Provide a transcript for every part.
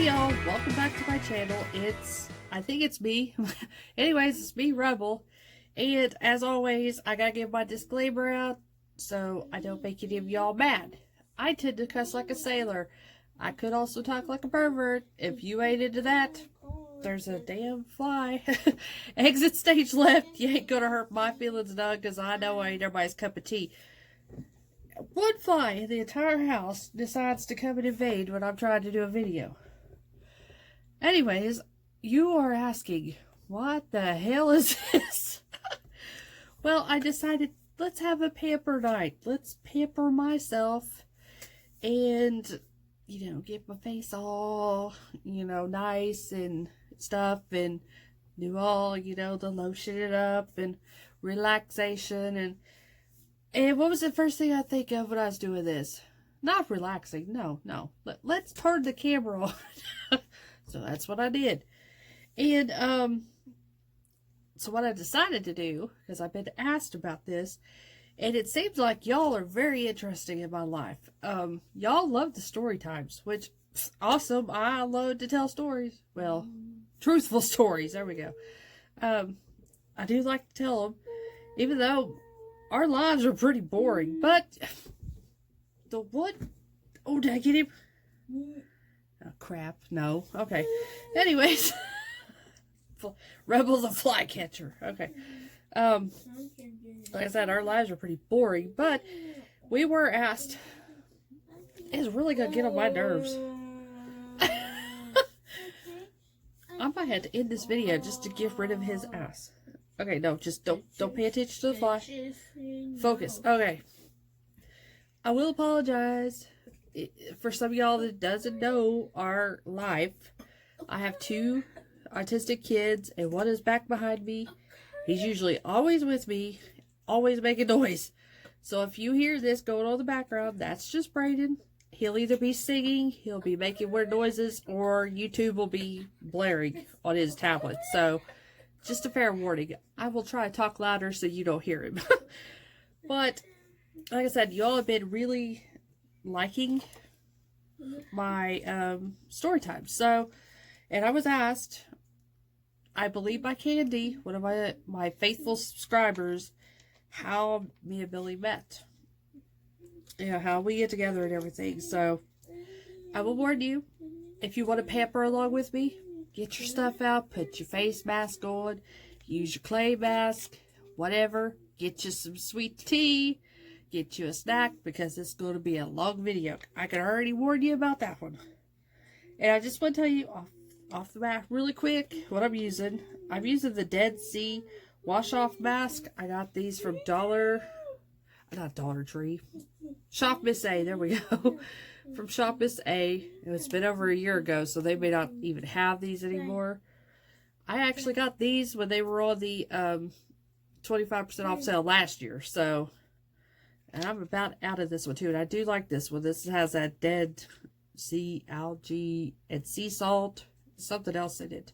y'all, welcome back to my channel. I think it's me. Anyways, it's me, Rebel. And as always, I gotta give my disclaimer out so I don't make any of y'all mad. I tend to cuss like a sailor. I could also talk like a pervert. If you ain't into that, there's a damn fly. Exit stage left. You ain't gonna hurt my feelings none, because I know I ain't everybody's cup of tea. One fly in the entire house decides to come and invade when I'm trying to do a video. Anyways, you are asking, what the hell is this? Well, I decided, let's have a pamper night. Let's pamper myself and, get my face all, nice and stuff, and do all, the lotion it up and relaxation. And what was the first thing I think of when I was doing this? Not relaxing. No. Let's turn the camera on. So that's what I did. And, so what I decided to do, because I've been asked about this, and it seems like y'all are very interesting in my life. Y'all love the story times, which is awesome. I love to tell stories. Well, truthful stories. There we go. I do like to tell them, even though our lives are pretty boring. But the what? Oh, did I get him? Oh, crap. No. Okay. Anyways. Rebel the flycatcher. Okay. Like I said, our lives are pretty boring, but we were asked. It's really gonna get on my nerves. I might have to end this video just to get rid of his ass. Okay, no, just don't pay attention to the fly. Focus. Okay. I will apologize for some of y'all that doesn't know our life. I have two autistic kids, and one is back behind me. He's usually always with me, always making noise. So if you hear this going on in the background, that's just Brayden. He'll either be singing, he'll be making weird noises, or YouTube will be blaring on his tablet. So just a fair warning. I will try to talk louder so you don't hear him. But like I said, y'all have been really liking my story time. So, and I was asked, I believe by Candy, one of my faithful subscribers, how me and Billy met. How we get together and everything. So, I will warn you, if you want to pamper along with me, get your stuff out, put your face mask on, use your clay mask, whatever. Get you some sweet tea, get you a snack, because it's going to be a long video. I can already warn you about that one. And I just want to tell you off the bat really quick what I'm using. I'm using the Dead Sea wash off mask. I got these from Dollar Tree, Shop Miss A. There we go. From Shop Miss A. It's been over a year ago, so they may not even have these anymore. I actually got these when they were on the 25% off sale last year. So, and I'm about out of this one too. And I do like this one. This has that Dead Sea algae and sea salt, something else in it.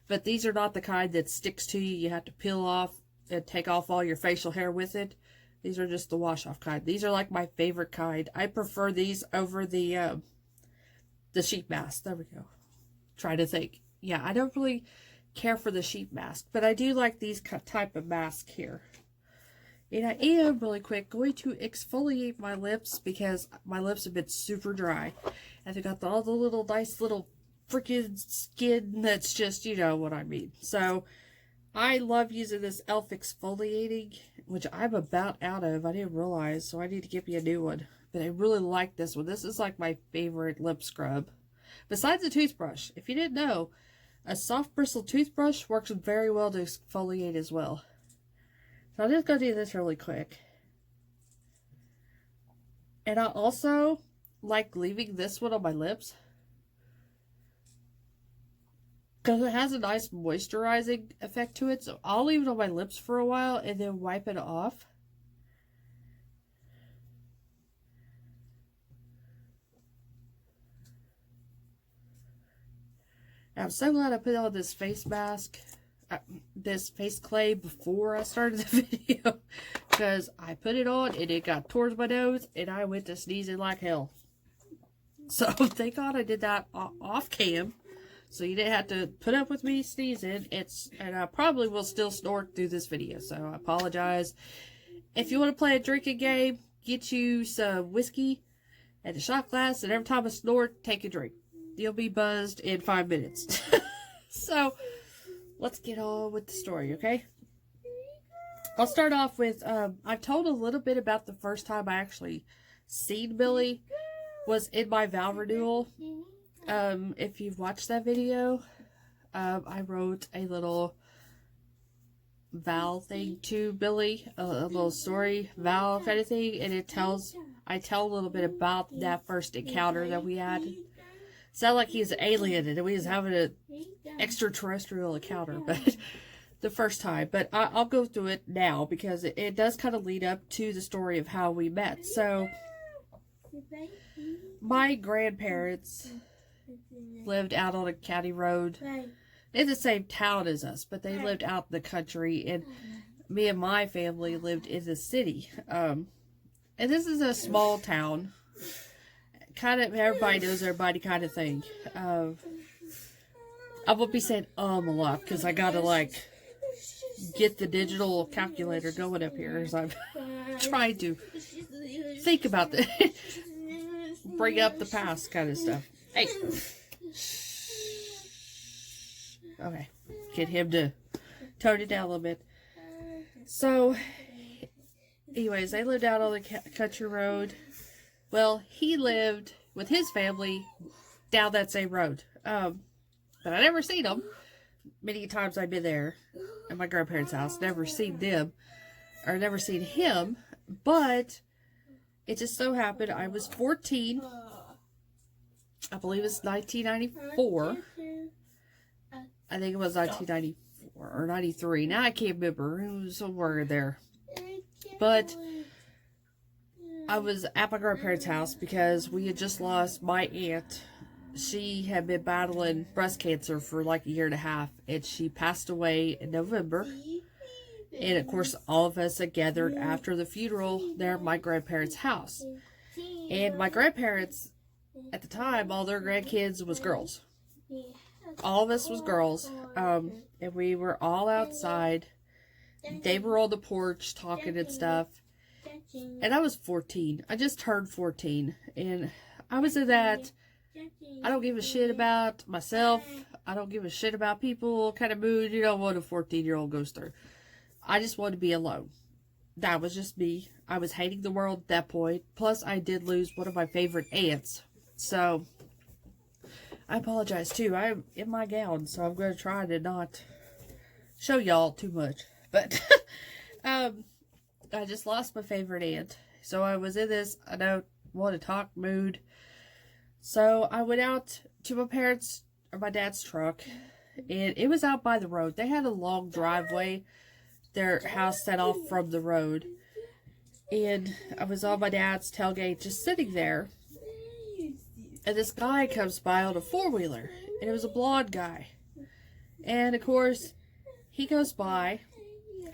But these are not the kind that sticks to you. You have to peel off and take off all your facial hair with it. These are just the wash off kind. These are like my favorite kind. I prefer these over the sheep mask. There we go. Try to think. Yeah, I don't really care for the sheep mask, but I do like these type of mask here. And I am really quick going to exfoliate my lips, because my lips have been super dry, and they got all the little nice little freaking skin that's just, you know what I mean. So I love using this e.l.f. exfoliating, which I'm about out of. I didn't realize, so I need to get me a new one. But I really like this one. This is like my favorite lip scrub. Besides a toothbrush, if you didn't know, a soft bristle toothbrush works very well to exfoliate as well. So I'm just going to do this really quick. And I also like leaving this one on my lips, because it has a nice moisturizing effect to it. So I'll leave it on my lips for a while and then wipe it off. I'm so glad I put on this face mask, this face clay, before I started the video, because I put it on and it got towards my nose and I went to sneezing like hell. So thank God I did that off cam. So you didn't have to put up with me sneezing. And I probably will still snort through this video. So I apologize. If you want to play a drinking game, get you some whiskey and a shot glass. And every time I snort, take a drink. You'll be buzzed in 5 minutes. So let's get on with the story, okay? I'll start off with, I've told a little bit about the first time I actually seen Billy was in my vow renewal. If you've watched that video, I wrote a little vow thing to Billy, a little story vow kind of thing, and I tell a little bit about that first encounter that we had. Sound like he's an alien and we was having an extraterrestrial encounter, but the first time. But I'll go through it now because it does kind of lead up to the story of how we met. So my grandparents lived out on a county road in the same town as us, but they lived out in the country, and me and my family lived in the city. And this is a small town, kind of everybody knows everybody kind of thing. I won't be saying a lot because I gotta like get the digital calculator going up here as I'm trying to think about the bring up the past kind of stuff. Hey. Okay. Get him to tone it down a little bit. So, anyways, they lived out on the country road. Well, he lived with his family down that same road. But I never seen them. Many times I've been there at my grandparents' house. Never seen them. Or never seen him. But it just so happened I was 14. I believe it's 1994. I think it was 1994 or 93. Now I can't remember. It was somewhere there. But I was at my grandparents' house because we had just lost my aunt. She had been battling breast cancer for like a year and a half, and she passed away in November. And of course, all of us had gathered after the funeral there at my grandparents' house. And my grandparents, at the time, all their grandkids was girls. All of us was girls, and we were all outside. They were on the porch talking and stuff. And I was 14. I just turned 14. And I was in that I don't give a shit about myself. I don't give a shit about people kind of mood. You know what a 14-year-old goes through. I just wanted to be alone. That was just me. I was hating the world at that point. Plus, I did lose one of my favorite aunts. So, I apologize too. I'm in my gown, so I'm going to try to not show y'all too much. But, I just lost my favorite aunt. So, I was in this I don't want to talk mood. So, I went out to my dad's truck, and it was out by the road. They had a long driveway. Their house set off from the road. And I was on my dad's tailgate just sitting there. And this guy comes by on a four-wheeler. And it was a blonde guy. And of course, he goes by.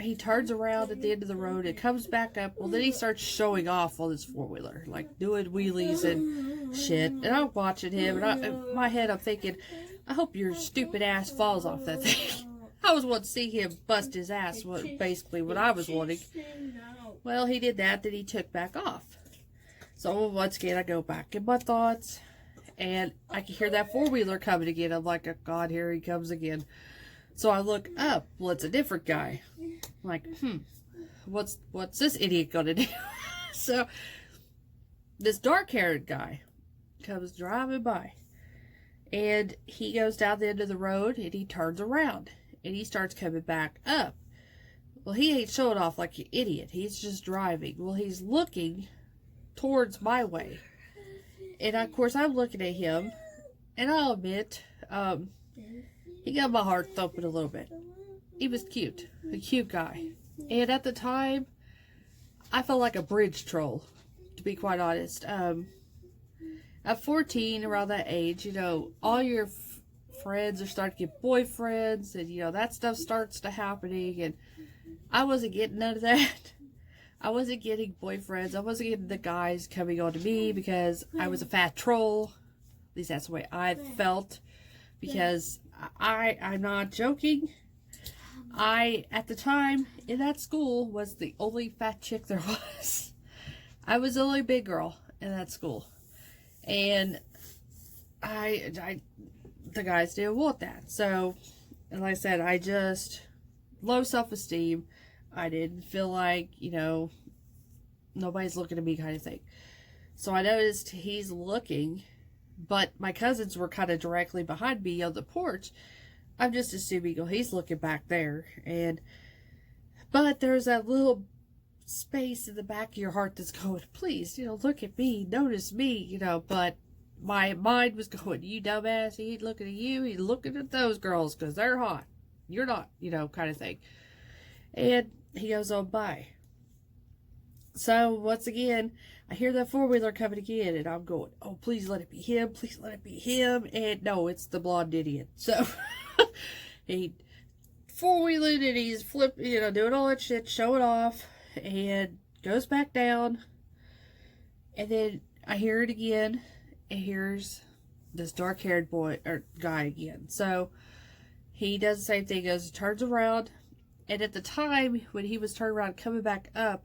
He turns around at the end of the road and comes back up. Well, then he starts showing off on his four-wheeler. Like doing wheelies and shit. And I'm watching him. And in my head, I'm thinking, I hope your stupid ass falls off that thing. I was wanting to see him bust his ass, basically what I was wanting. Well, he did that, then he took back off. So once again, I go back in my thoughts, and I can hear that four-wheeler coming again. I'm like, oh God, here he comes again. So I look up. Well, it's a different guy. I'm like, what's this idiot gonna do? So this dark-haired guy comes driving by, and he goes down the end of the road, and he turns around. And he starts coming back up. Well, he ain't showing off like an idiot. He's just driving. Well, he's looking towards my way. And, of course, I'm looking at him. And I'll admit, he got my heart thumping a little bit. He was cute. A cute guy. And at the time, I felt like a bridge troll, to be quite honest. At 14, around that age, you know, all your friends are starting to get boyfriends, and you know that stuff starts to happening, and I wasn't getting none of that. I wasn't getting boyfriends. I wasn't getting the guys coming on to me because I was a fat troll. At least that's the way I felt, because I'm not joking. I, at the time, in that school, was the only fat chick there was. I was the only big girl in that school. And the guys didn't want that. So, like I said, I just, low self-esteem. I didn't feel like, nobody's looking at me kind of thing. So I noticed he's looking, but my cousins were kind of directly behind me on the porch. I'm just assuming, oh, he's looking back there. But there's that little space in the back of your heart that's going, please, look at me, notice me, but my mind was going, you dumbass, he ain't looking at you, he's looking at those girls because they're hot. You're not, kind of thing. And he goes on by. So, once again, I hear that four-wheeler coming again, and I'm going, oh, please let it be him, please let it be him. And no, it's the blonde idiot. So, he four-wheeling, and he's flipping, doing all that shit, showing off, and goes back down. And then I hear it again, and here's this dark-haired boy, or guy again. So, he does the same thing, goes, turns around, and at the time, when he was turning around, coming back up,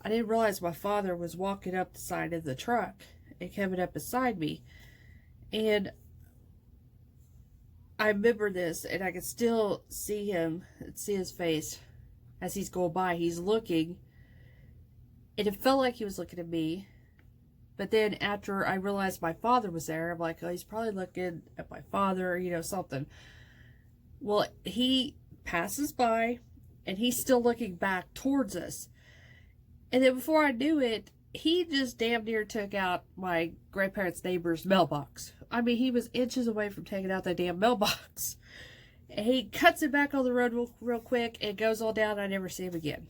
I didn't realize my father was walking up the side of the truck and coming up beside me. And I remember this, and I can still see him, see his face as he's going by. He's looking, and it felt like he was looking at me. But then after I realized my father was there, I'm like, oh, he's probably looking at my father, something. Well, he passes by, and he's still looking back towards us. And then before I knew it, he just damn near took out my grandparents' neighbor's mailbox. I mean, he was inches away from taking out that damn mailbox. And he cuts it back on the road real quick and goes all down. I never see him again.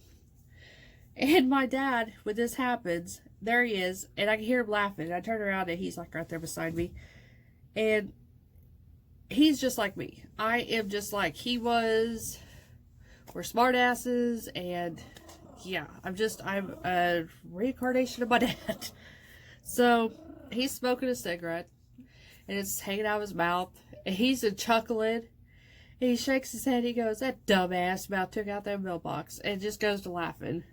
And my dad, when this happens, there he is, and I can hear him laughing. I turn around, and he's like right there beside me. And he's just like me. I am just like he was. We're smart asses, and yeah, I'm a reincarnation of my dad. So, he's smoking a cigarette, and it's hanging out of his mouth, and he's chuckling, and he shakes his head, he goes, that dumbass about took out that mailbox, and just goes to laughing.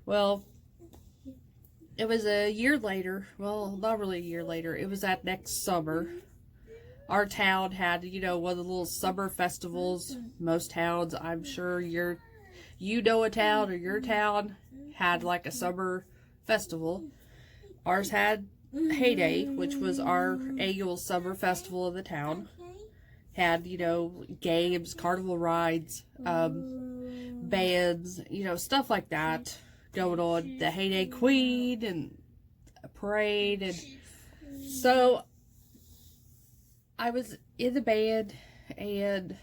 Well, it was a year later, well, not really a year later, it was that next summer. Our town had, one of the little summer festivals. Most towns, I'm sure a town or your town had like a summer festival. Ours had Heyday, which was our annual summer festival of the town. Had, games, carnival rides, bands, stuff like that going on. The Heyday Queen and a parade. And so I was in the band, and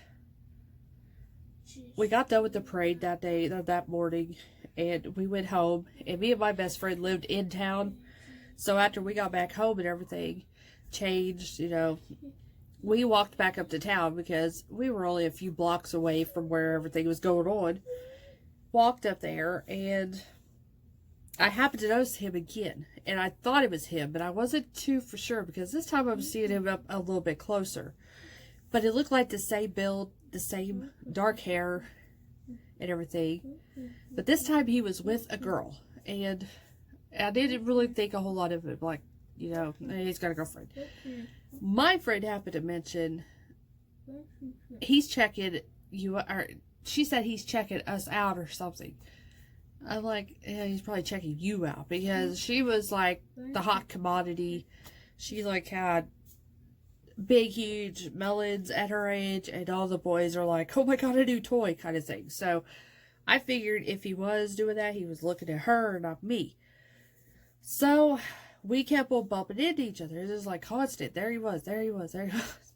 we got done with the parade that day, or that morning, and we went home, and me and my best friend lived in town. So after we got back home and everything changed, we walked back up to town because we were only a few blocks away from where everything was going on. Walked up there, and I happened to notice him again, and I thought it was him, but I wasn't too for sure because this time I was seeing him up a little bit closer. But it looked like the same build, the same dark hair and everything. But this time he was with a girl, and I didn't really think a whole lot of it, like, he's got a girlfriend. My friend happened to mention he's checking you, or she said he's checking us out or something. I'm like, yeah, he's probably checking you out, because she was like the hot commodity. She like had big, huge melons at her age, and all the boys are like, oh my god, a new toy kind of thing. So I figured if he was doing that, he was looking at her, not me. So we kept on bumping into each other. It was like constant. There he was, there he was, there he was.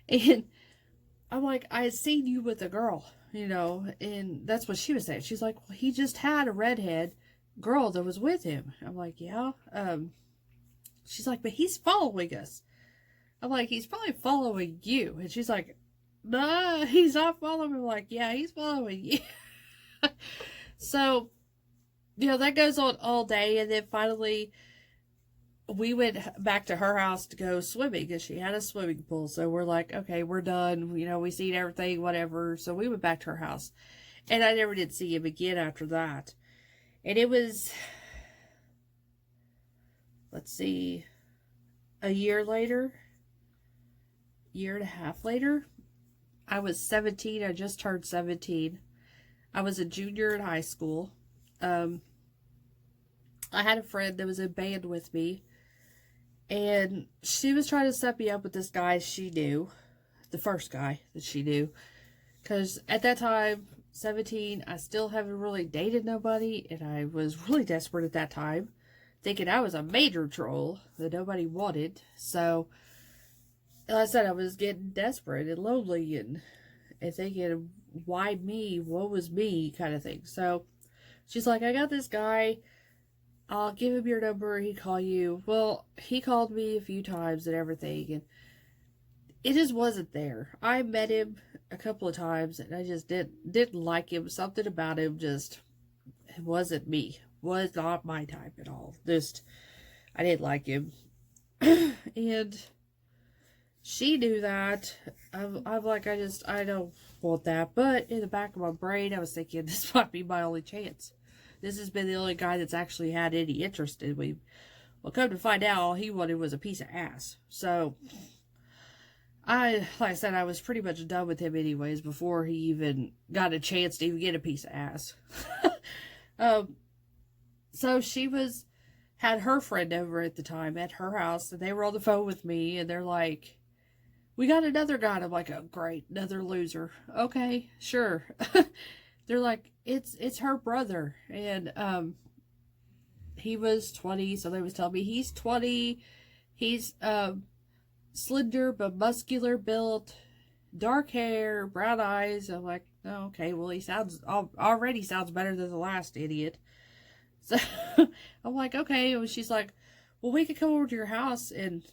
And I'm like, I had seen you with a girl, and that's what she was saying. She's like, well, he just had a redhead girl that was with him. I'm like, yeah. She's like, but he's following us. I'm like, he's probably following you. And she's like, nah, he's not following me. I'm like, yeah, he's following you. So, that goes on all day. And then finally, we went back to her house to go swimming because she had a swimming pool. So we're like, okay, we're done. You know, we seen everything, whatever. So we went back to her house. And I never did see him again after that. And it was, let's see, a year later, year and a half later. I was 17. I just turned 17. I was a junior in high school. I had a friend that was in band with me. And she was trying to set me up with this guy she knew. The first guy that she knew. Because at that time, 17, I still haven't really dated nobody. And I was really desperate at that time. Thinking I was a major troll that nobody wanted. So, like I said, I was getting desperate and lonely and thinking, why me? What was me? Kind of thing. So, she's like, I got this guy. I'll give him your number. He'd call you. Well, he called me a few times and everything. And it just wasn't there. I met him a couple of times and I just didn't like him. Something about him just it wasn't me. Was not my type at all. Just, I didn't like him. And she knew that. I'm like, I don't want that. But in the back of my brain, I was thinking, this might be my only chance. This has been the only guy that's actually had any interest in me. Well, come to find out, all he wanted was a piece of ass. So, like I said, I was pretty much done with him anyways before he even got a chance to even get a piece of ass. So she had her friend over at the time at her house, and they were on the phone with me, and they're like, we got another guy. And I'm like, oh, great, another loser. Okay, sure. They're like, it's her brother, and he was 20, so they was telling me he's 20, he's slender but muscular built, dark hair, brown eyes. I'm like, oh, okay, well, he already sounds better than the last idiot. So I'm like, okay. And she's like, well, we could come over to your house and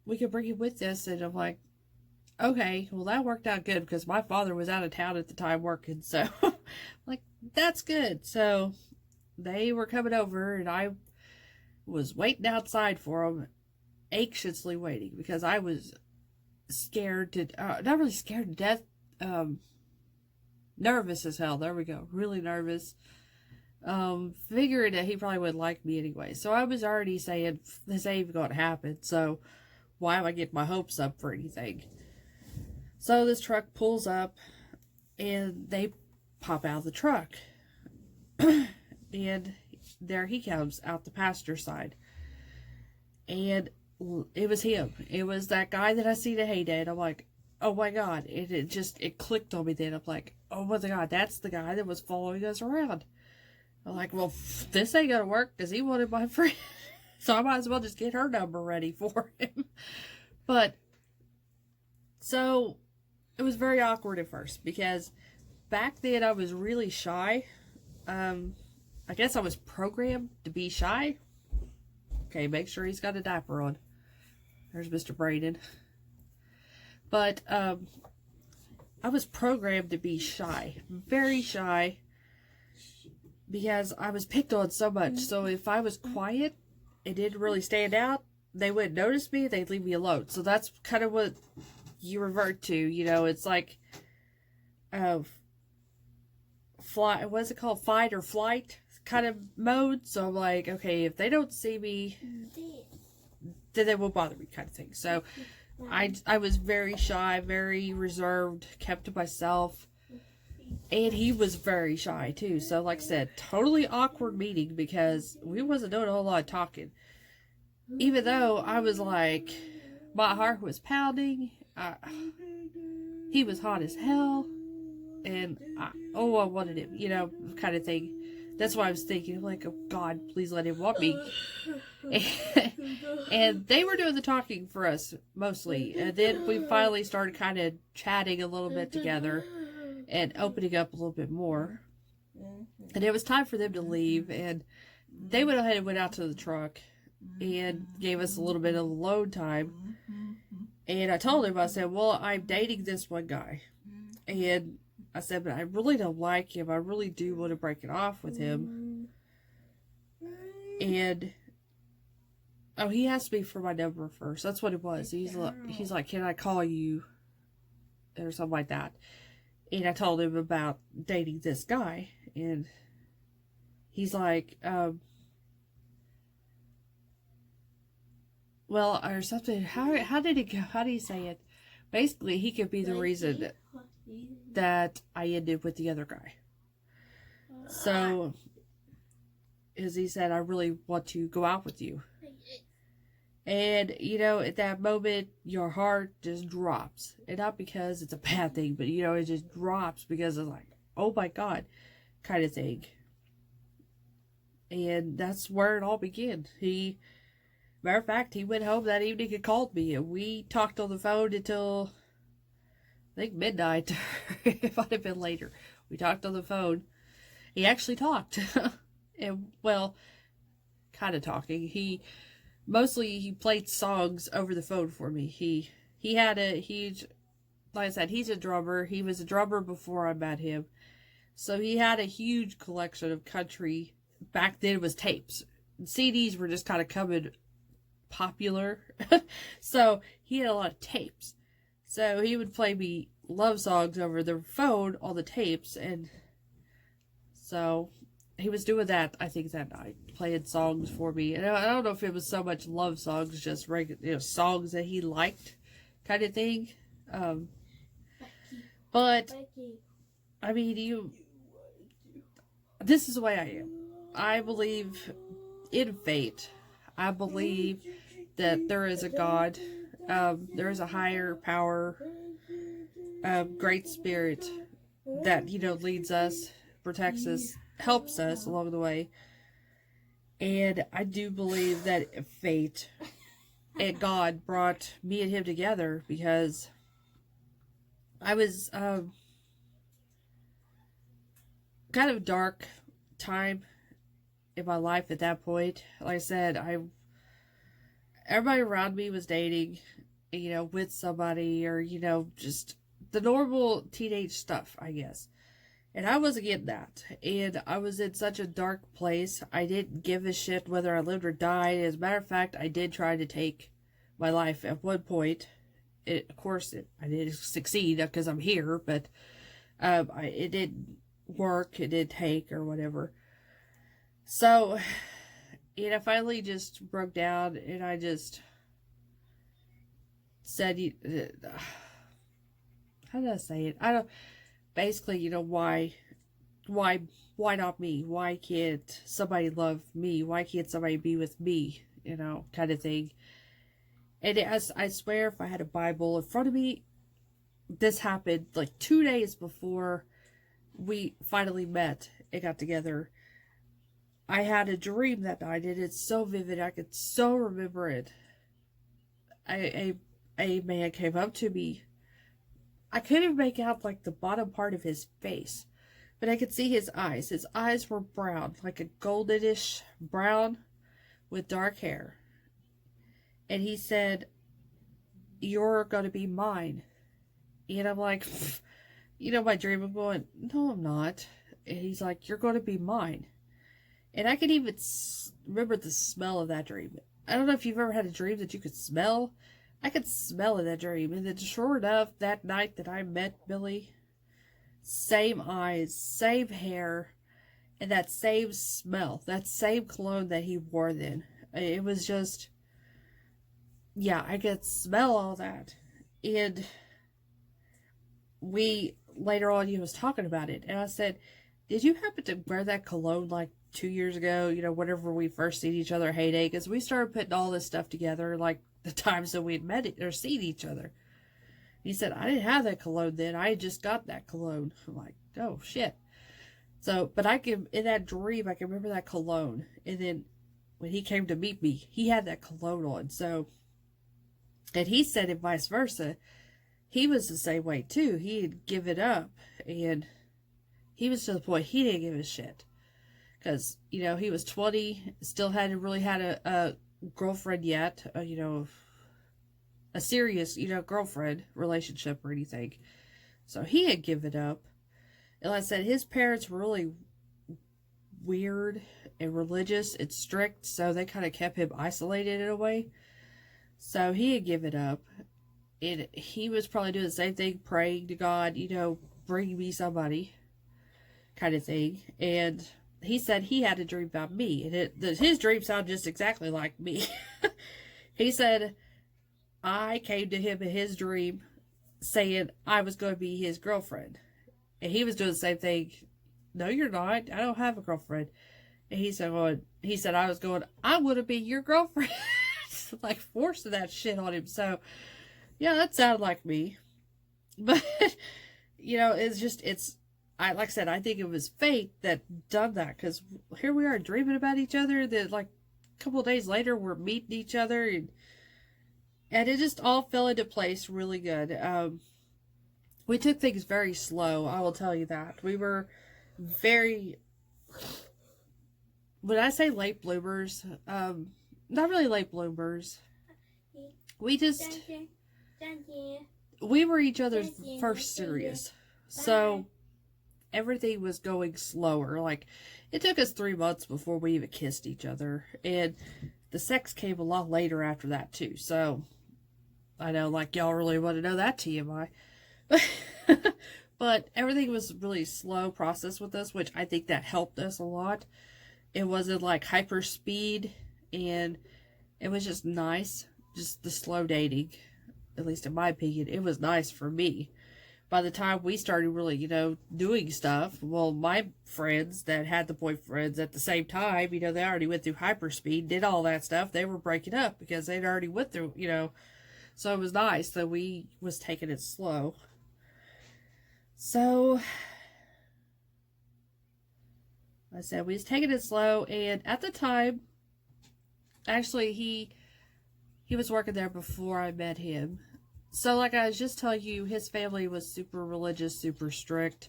we could bring him with us. And I'm like, okay, well, that worked out good because my father was out of town at the time working. So like, that's good. So they were coming over and I was waiting outside for them, anxiously waiting because I was scared to, not really scared to death, nervous as hell. There we go. Really nervous. Figuring that he probably wouldn't like me anyway. So I was already saying, this ain't even going to happen. So why am I getting my hopes up for anything? So this truck pulls up and they pop out of the truck. And there he comes out the passenger side. And it was him. It was that guy that I seen at Heyday. And I'm like, oh my God. It clicked on me then. I'm like, oh my God, that's the guy that was following us around. I'm like, well, this ain't gonna work because he wanted my friend. So I might as well just get her number ready for him. But, so, it was very awkward at first because back then I was really shy. I guess I was programmed to be shy. Okay, make sure he's got a diaper on. There's Mr. Braden. But, I was programmed to be shy. Very shy. Because I was picked on so much. So if I was quiet and didn't really stand out, they wouldn't notice me. They'd leave me alone. So that's kind of what you revert to. You know, it's like what's it called? Fight or flight kind of mode. So I'm like, okay, if they don't see me, then they won't bother me kind of thing. So I was very shy, very reserved, kept to myself. And he was very shy too. So like I said, totally awkward meeting because we wasn't doing a whole lot of talking. Even though I was like, my heart was pounding. He was hot as hell. And I wanted him, you know, kind of thing. That's why I was thinking, like, oh God, please let him want me. And they were doing the talking for us mostly. And then we finally started kind of chatting a little bit together. And opening up a little bit more. And it was time for them to leave. And they went ahead and went out to the truck. And gave us a little bit of alone time. And I told him, I said, well, I'm dating this one guy. And I said, but I really don't like him. I really do want to break it off with him. And Oh, he asked me for my number first. That's what it was. He's like, can I call you? Or something like that. And I told him about dating this guy. And he's like, well, or something. How did it go? How do you say it? Basically, he could be the reason that I ended with the other guy. So, as he said, I really want to go out with you. And, at that moment, your heart just drops. And not because it's a bad thing, but, it just drops because it's like, oh my God, kind of thing. And that's where it all began. Matter of fact, he went home that evening and called me. And we talked on the phone until, I think, midnight. It might have been later. We talked on the phone. He actually talked. And, well, kind of talking. He played songs over the phone for me. He had a huge, like I said, he's a drummer. He was a drummer before I met him. So he had a huge collection of country. Back then it was tapes. CDs were just kind of coming popular. So he had a lot of tapes. So he would play me love songs over the phone on the tapes. And so he was doing that, I think, that night, playing songs for me. And I don't know if it was so much love songs, just regular, songs that he liked, kind of thing. But I mean, this is the way I am. I believe in fate. I believe that there is a God. There is a higher power, great spirit that leads us, protects us, helps us along the way. And I do believe that fate and God brought me and him together, because I was kind of a dark time in my life at that point. Like I said, everybody around me was dating, with somebody, or just the normal teenage stuff, I guess. And I wasn't getting that. And I was in such a dark place. I didn't give a shit whether I lived or died. As a matter of fact, I did try to take my life at one point. Of course, I didn't succeed because I'm here, but it didn't work. It didn't take or whatever. So, finally just broke down, and I just said, how did I say it? I don't. Basically, why not me? Why can't somebody love me? Why can't somebody be with me? Kind of thing. And I swear, if I had a Bible in front of me, this happened like 2 days before we finally met and got together. I had a dream that night, and it's so vivid. I could so remember it. A man came up to me. I couldn't make out like the bottom part of his face, but I could see his eyes. His eyes were brown, like a goldenish brown with dark hair. And he said, "You're going to be mine." And I'm like, my dream, I'm going, "No, I'm not." And he's like, "You're going to be mine." And I can even remember the smell of that dream. I don't know if you've ever had a dream that you could smell. I could smell in that dream. And then sure enough, that night that I met Billy, same eyes, same hair, and that same smell, that same cologne that he wore then. It was just, yeah, I could smell all that. And later on, he was talking about it. And I said, "Did you happen to wear that cologne like 2 years ago, whenever we first seen each other heyday?" Because we started putting all this stuff together, like the times that we had met or seen each other. He said, "I didn't have that cologne then. I had just got that cologne." I'm like, oh shit. So, but in that dream, I can remember that cologne. And then when he came to meet me, he had that cologne on. So, and he said it vice versa. He was the same way too. He had given up, and he was to the point he didn't give a shit. Because, he was 20, still hadn't really had a girlfriend yet, a serious, girlfriend relationship or anything. So he had given up. And like I said, his parents were really weird and religious and strict, so they kind of kept him isolated in a way. So he had given up, and he was probably doing the same thing, praying to God, bring me somebody, kind of thing. And he said he had a dream about me, and his dream sounded just exactly like me. He said I came to him in his dream saying I was going to be his girlfriend. And he was doing the same thing. No, you're not. I don't have a girlfriend. And he said I was going, I want to be your girlfriend. Like forcing that shit on him. So, yeah, that sounded like me. But, like I said, I think it was fate that done that. Because here we are dreaming about each other. That, like, a couple of days later, we're meeting each other. And it just all fell into place really good. We took things very slow, I will tell you that. We were very, when I say late bloomers, not really late bloomers. We were each other's first serious. So everything was going slower. Like, it took us 3 months before we even kissed each other. And the sex came a lot later after that, too. So, I know, like, y'all really want to know that TMI. But everything was really slow process with us, which I think that helped us a lot. It wasn't like hyper speed, and it was just nice. Just the slow dating, at least in my opinion, it was nice for me. By the time we started really, doing stuff, well, my friends that had the boyfriends at the same time, they already went through hyperspeed, did all that stuff. They were breaking up because they'd already went through, So it was nice that we was taking it slow. So, I said we was taking it slow, and at the time, actually, he was working there before I met him. So, like I was just telling you, his family was super religious, super strict.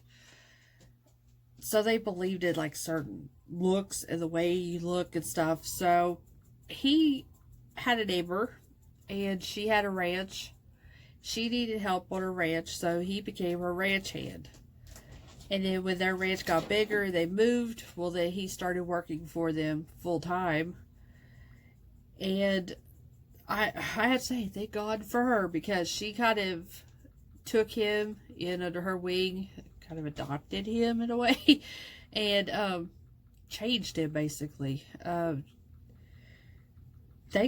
So they believed in, like, certain looks and the way you look and stuff. So, he had a neighbor, and she had a ranch. She needed help on her ranch, so he became her ranch hand. And then when their ranch got bigger, they moved. Well, then he started working for them full time. And I have to say, thank God for her, because she kind of took him in under her wing, kind of adopted him in a way, and changed him, basically. Thank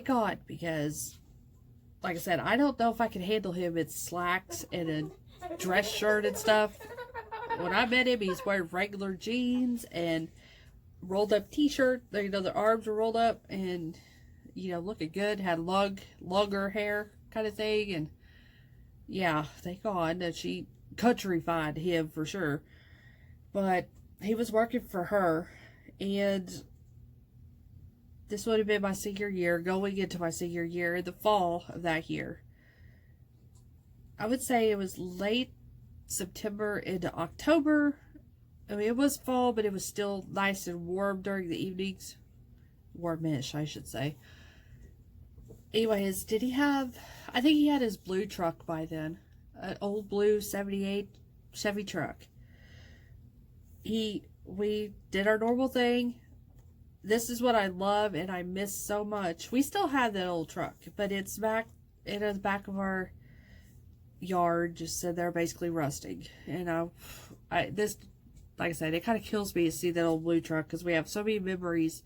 God, because, like I said, I don't know if I could handle him in slacks and a dress shirt and stuff. When I met him, he's wearing regular jeans and rolled up t-shirt. The arms were rolled up and, looking good. Had longer hair kind of thing. And, yeah, thank God that she countrified him for sure. But he was working for her. And this would have been my senior year, going into my senior year in the fall of that year. I would say it was late September into October. I mean, it was fall, but it was still nice and warm during the evenings. Warmish, I should say. Anyways, I think he had his blue truck by then. An old blue 78 Chevy truck. We did our normal thing. This is what I love and I miss so much. We still have that old truck, but it's back in the back of our yard, just so they're basically rusting. And like I said, it kind of kills me to see that old blue truck, because we have so many memories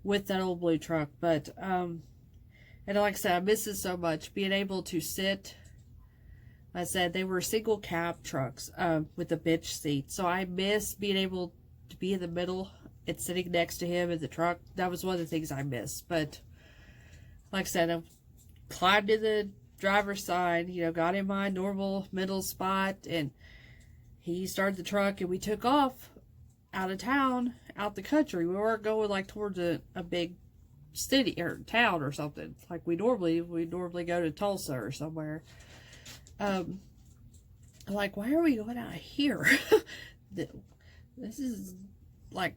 with that old blue truck. But and like I said, I miss it so much, being able to sit. Like I said, they were single cab trucks with a bench seat, so I miss being able to be in the middle and sitting next to him in the truck. That was one of the things I missed. But like I said, I climbed in the driver's side, got in my normal middle spot, and he started the truck, and we took off out of town, out the country. We weren't going like towards a big city or town or something like we normally go to Tulsa or somewhere. Like, why are we going out here? This is like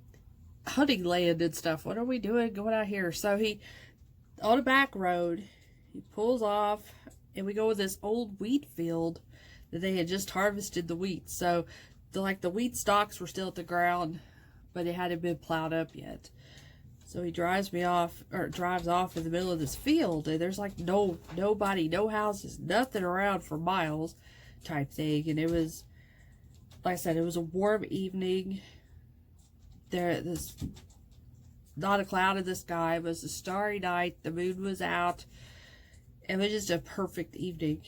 hunting land and stuff. What are we doing going out here? So on a back road, he pulls off, and we go with this old wheat field that they had just harvested the wheat. So the wheat stalks were still at the ground, but it hadn't been plowed up yet. So he drives off in the middle of this field, and there's like nobody, no houses, nothing around for miles type thing. And it was, like I said, it was a warm evening. This not a cloud in the sky. It was a starry night. The moon was out. It was just a perfect evening.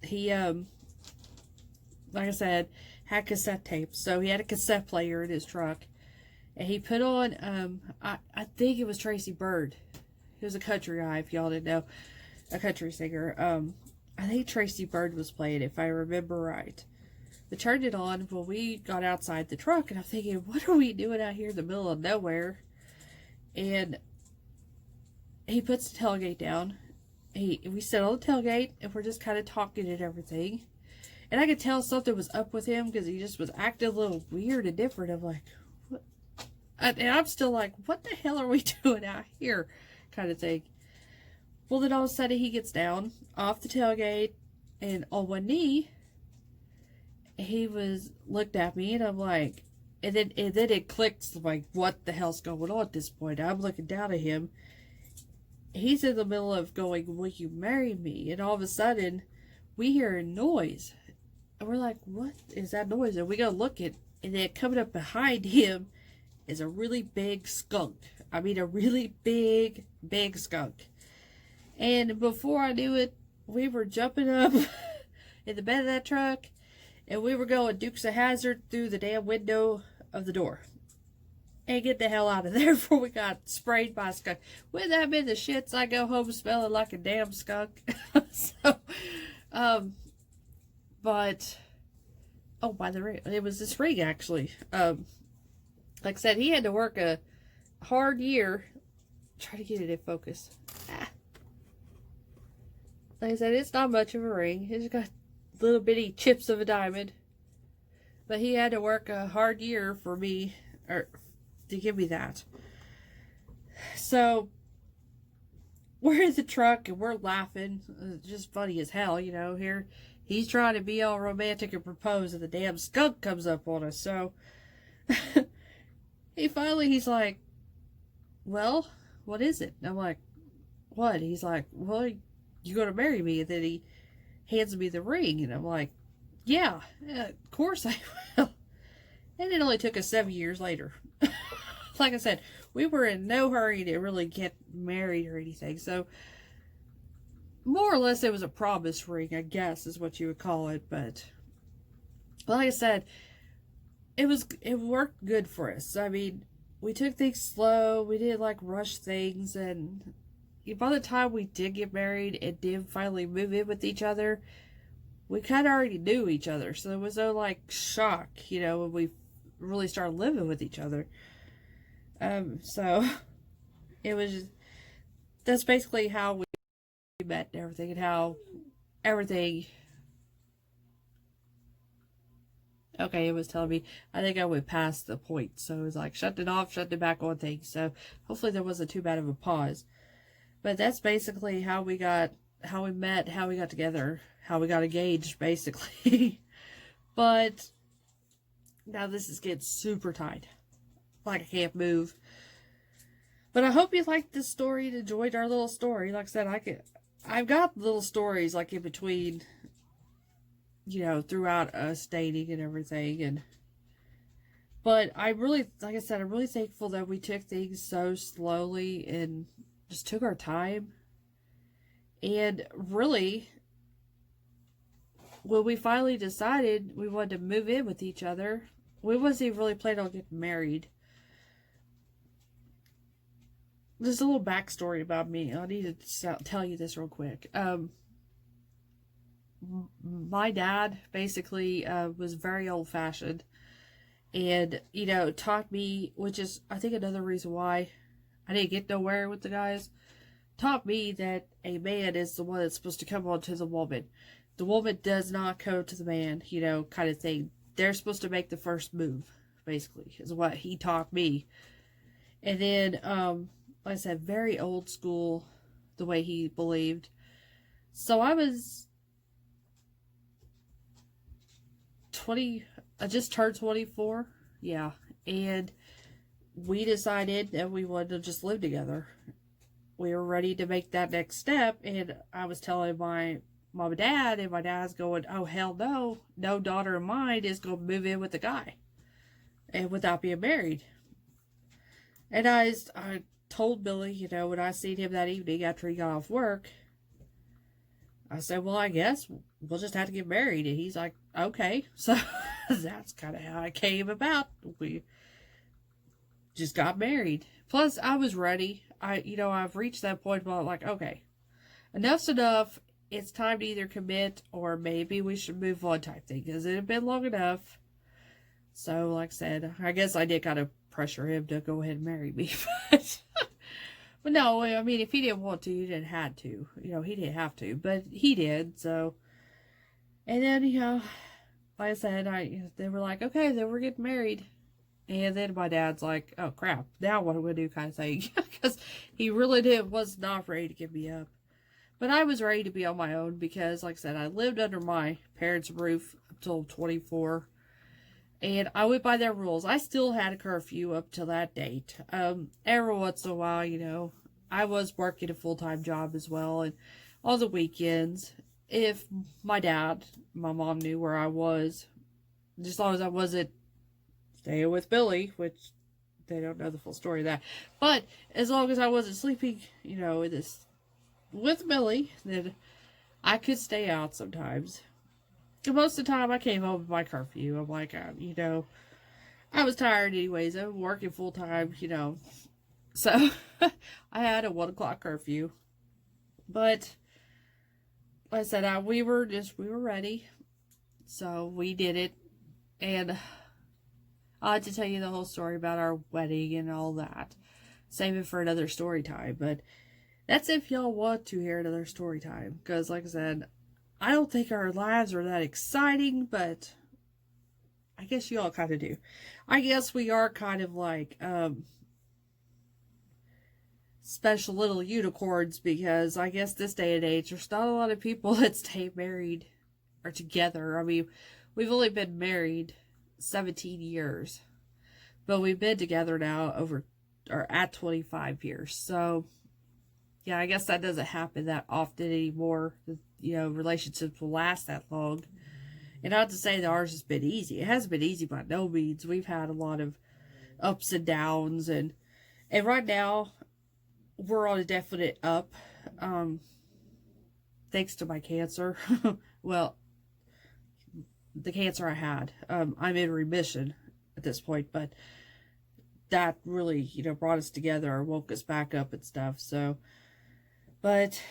He, like I said, had cassette tapes. So he had a cassette player in his truck. And he put on, I think it was Tracy Byrd. He was a country guy, if y'all didn't know. A country singer. I think Tracy Byrd was playing, if I remember right. We turned it on when we got outside the truck, and I'm thinking, what are we doing out here in the middle of nowhere? And he puts the tailgate down. We sit on the tailgate, and we're just kind of talking and everything. And I could tell something was up with him, because he just was acting a little weird and different. I'm like, what? And I'm still like, what the hell are we doing out here? Kind of thing. Well, then all of a sudden he gets down off the tailgate, and on one knee, he looked at me, and I'm like, and then it clicks, like, what the hell's going on at this point? I'm looking down at him. He's in the middle of going, will you marry me? And all of a sudden, we hear a noise. And we're like, what is that noise? And we go look at, and then coming up behind him is a really big skunk. I mean, a really big, big skunk. And before I knew it, we were jumping up in the bed of that truck, and we were going Dukes of Hazzard through the damn window of the door. And get the hell out of there before we got sprayed by a skunk. Wouldn't that have been the shits? I go home smelling like a damn skunk. So, but, oh, by the way, it was this ring, actually. Like I said, he had to work a hard year. Try to get it in focus. Like I said, it's not much of a ring. It's got little bitty chips of a diamond. But he had to work a hard year for me, or to give me that. So, we're in the truck and we're laughing. It's just funny as hell, you know. Here, he's trying to be all romantic and propose, and the damn skunk comes up on us. So, he's like, well, what is it? And I'm like, what? He's like, well, you gonna marry me? And then he hands me the ring, and I'm like, yeah, of course I will. And it only took us 7 years later. Like I said, we were in no hurry to really get married or anything. So, more or less, it was a promise ring, I guess, is what you would call it. But, like I said, it worked good for us. I mean, we took things slow. We didn't, like, rush things. And by the time we did get married and did finally move in with each other, we kind of already knew each other. So, there was no, like, shock, you know, when we really started living with each other. So, it was just, that's basically how we met and everything, and how everything, okay, it was telling me, I think I went past the point, so it was like, shut it off, shut it back on things, so hopefully there wasn't too bad of a pause, but that's basically how we met, how we got together, how we got engaged, basically. But, now this is getting super tight. Like I can't move. But I hope you liked this story and enjoyed our little story. Like I said, I've got little stories like in between, you know, throughout us dating and everything. But I really, like I said, I'm really thankful that we took things so slowly and just took our time. And really, when we finally decided we wanted to move in with each other, we wasn't even really planning on getting married. There's a little backstory about me. I need to tell you this real quick. My dad basically was very old-fashioned, and, you know, taught me, which is, I think, another reason why I didn't get nowhere with the guys, taught me that a man is the one that's supposed to come on to the woman. The woman does not go to the man, you know, kind of thing. They're supposed to make the first move, basically, is what he taught me. And then, like I said, very old school, the way he believed. So I was 20, I just turned 24, yeah, and we decided that we wanted to just live together. We were ready to make that next step, and I was telling my mom and dad, and my dad's going, "Oh hell no, no daughter of mine is going to move in with a guy, and without being married." And I told Billy, you know, when I seen him that evening after he got off work, I said, "Well, I guess we'll just have to get married." And he's like, "Okay." So that's kind of how it came about. We just got married. Plus, I was ready. I've reached that point where I'm like, okay, enough's enough. It's time to either commit or maybe we should move on type thing because it had been long enough. So, like I said, I guess I did kind of pressure him to go ahead and marry me. But no, I mean, if he didn't want to, he didn't have to. He didn't have to, but he did. So, and then, like I said, they were like, okay, then we're getting married. And then my dad's like, oh crap, now what am I going to do kind of thing. Because he really was not ready to give me up. But I was ready to be on my own because, like I said, I lived under my parents' roof until 24. And I went by their rules. I still had a curfew up till that date. Every once in a while, I was working a full-time job as well. And on the weekends, if my mom knew where I was, just as long as I wasn't staying with Billy, which they don't know the full story of that. But as long as I wasn't sleeping, with Billy, then I could stay out sometimes. And most of the time I came home with my curfew. I'm like, I was tired anyways. I was working full time, So I had a 1 o'clock curfew. But like I said, we were ready. So we did it. And I had to tell you the whole story about our wedding and all that. Save it for another story time. But that's if y'all want to hear another story time. Because, like I said, I don't think our lives are that exciting, but I guess y'all kind of do. I guess we are kind of like special little unicorns because I guess this day and age, there's not a lot of people that stay married or together. I mean, we've only been married 17 years, but we've been together now at 25 years. So yeah, I guess that doesn't happen that often anymore. Relationships will last that long. And not to say that ours has been easy. It hasn't been easy by no means. We've had a lot of ups and downs, and right now we're on a definite up. Thanks to my cancer. Well, the cancer I had. I'm in remission at this point, but that really, brought us together or woke us back up and stuff. So, but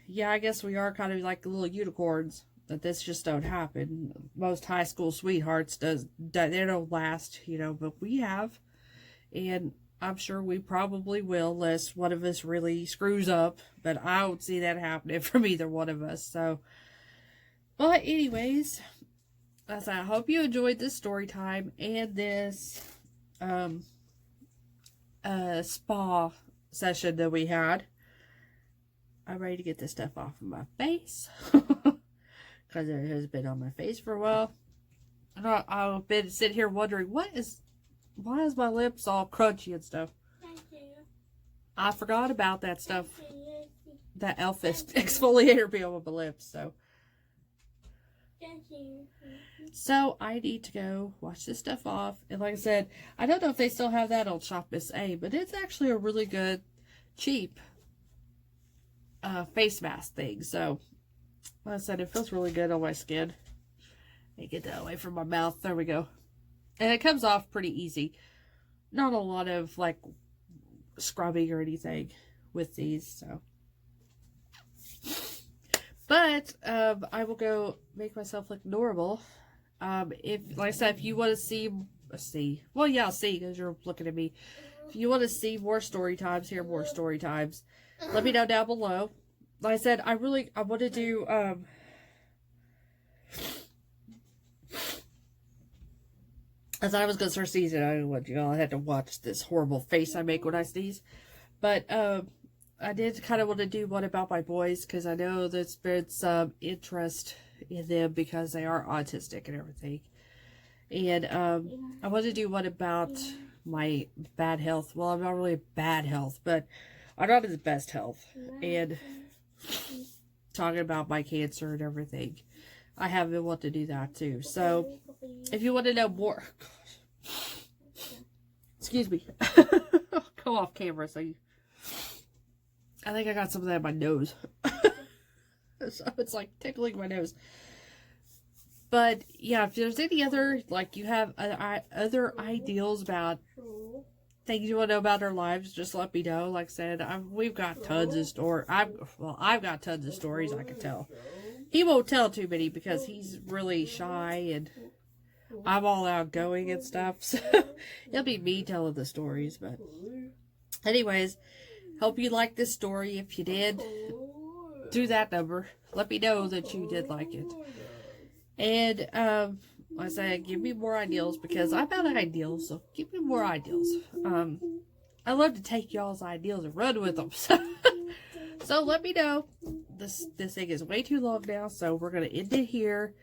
yeah, I guess we are kind of like little unicorns. That this just don't happen. Most high school sweethearts they don't last, but we have, and I'm sure we probably will, unless one of us really screws up. But I don't see that happening from either one of us. So, but anyways, I hope you enjoyed this story time and this spa session that we had. I'm ready to get this stuff off of my face. Because it has been on my face for a while. And I've been sitting here wondering, why is my lips all crunchy and stuff? I forgot about that stuff. That elf exfoliator being on my lips, so. So I need to go wash this stuff off. And like I said, I don't know if they still have that on Shop Miss A, but it's actually a really good, cheap face mask thing. So like I said, it feels really good on my skin. Let me get that away from my mouth. There we go. And it comes off pretty easy. Not a lot of like scrubbing or anything with these. So, but I will go make myself look normal. If, like I said, if you want to see, well, yeah, I'll see because you're looking at me. If you want to see more story times, hear more story times, let me know down below. Like I said, I want to do, as I was going to start sneezing, I didn't want y'all had to watch this horrible face I make when I sneeze. But, I did kind of want to do one about my boys, because I know there's been some interest in them because they are autistic and everything. And, I want to do one about my bad health. Well, I'm not really bad health, but I'm not in the best health. And talking about my cancer and everything. I have been wanting to do that too. So, if you want to know more, excuse me, I'll go off camera. So, I think I got some of that in my nose. So it's like tickling my nose. But yeah, if there's any other, like you have other ideals about things you want to know about our lives, just let me know. Like I said, we've got tons of stories. I've got tons of stories I can tell. He won't tell too many because he's really shy and I'm all outgoing and stuff. So it'll be me telling the stories. But anyways, hope you liked this story. If you did, do that number. Let me know that you did like it. And like I said, give me more ideals because I'm out of ideals. So give me more ideals. I love to take y'all's ideals and run with them. So let me know. This thing is way too long now, so we're going to end it here.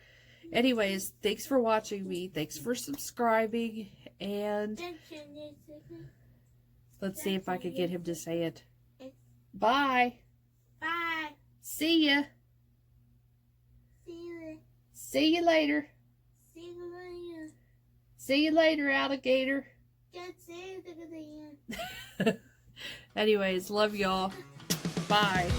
Anyways, thanks for watching me. Thanks for subscribing. And let's see if I can get him to say it. Bye. Bye. See ya. See you. See you later. See you later. See you later, alligator. Just say it again. Anyways, love y'all. Bye.